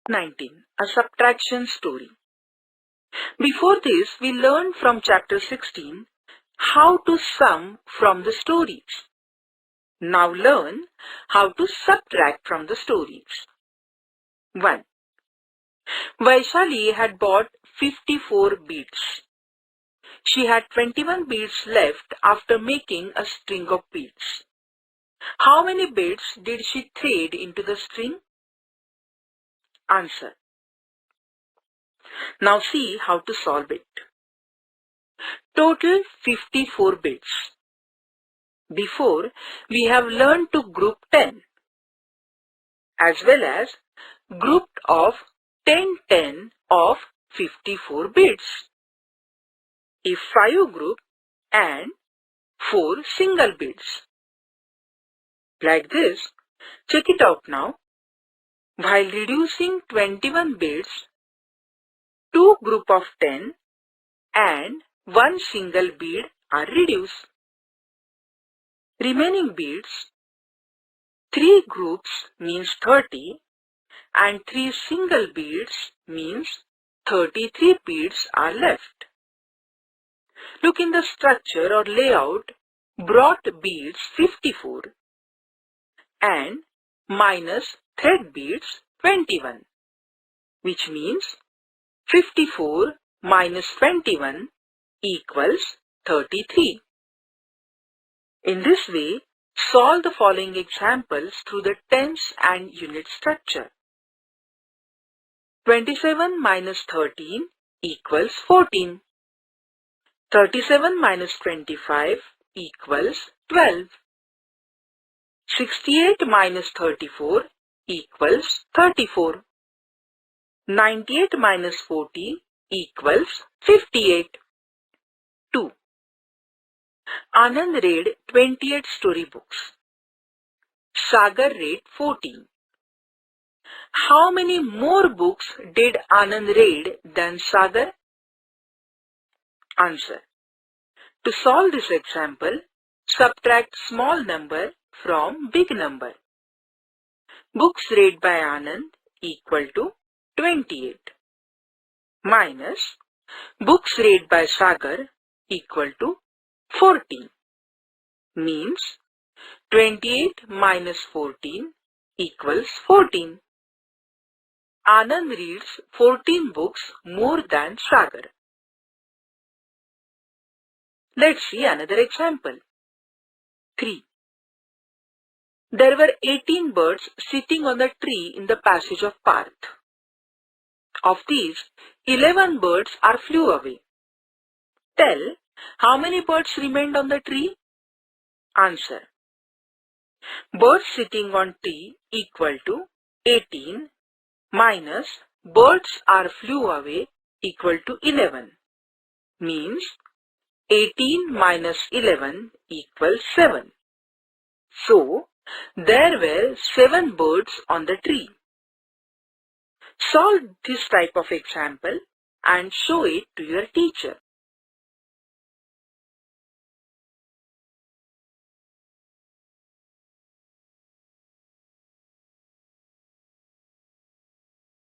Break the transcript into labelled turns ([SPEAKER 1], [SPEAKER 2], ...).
[SPEAKER 1] 19. A subtraction story. Before this, we learned from chapter 16 how to sum from the stories. Now learn how to subtract from the stories. 1. Vaishali had bought 54 beads. She had 21 beads left after making a string of beads. How many beads did she thread into the string? Answer. Now see how to solve it. Total 54 beads. Before, we have learned to group 10 as well as grouped of 10 of 54 beads. If 5 group and 4 single beads. Like this, check it out now. While reducing 21 beads, 2 group of 10 and 1 single bead are reduced. Remaining beads, 3 groups means 30 and 3 single beads means 33 beads are left. Look in the structure or layout, brought beads 54 and minus thread beads 21, which means 54 minus 21 equals 33. In this way, solve the following examples through the tens and unit structure. 27 minus 13 equals 14. 37 minus 25 equals 12. 68 minus 34 equals 34. 98 minus 40 equals 58. 2. Anand read 28 storybooks. Sagar read 14. How many more books did Anand read than Sagar? Answer. To solve this example, subtract small number from big number. Books read by Anand equal to 28 minus books read by Sagar equal to 14 means 28 minus 14 equals 14. Anand reads 14 books more than Sagar. Let's see another example. 3. There were 18 birds sitting on the tree in the passage of Parth. Of these, 11 birds are flew away. Tell how many birds remained on the tree? Answer. Birds sitting on tree equal to 18 minus birds are flew away equal to 11 means 18 minus 11 equals 7. So, there were 7 birds on the tree. Solve this type of example and show it to your teacher.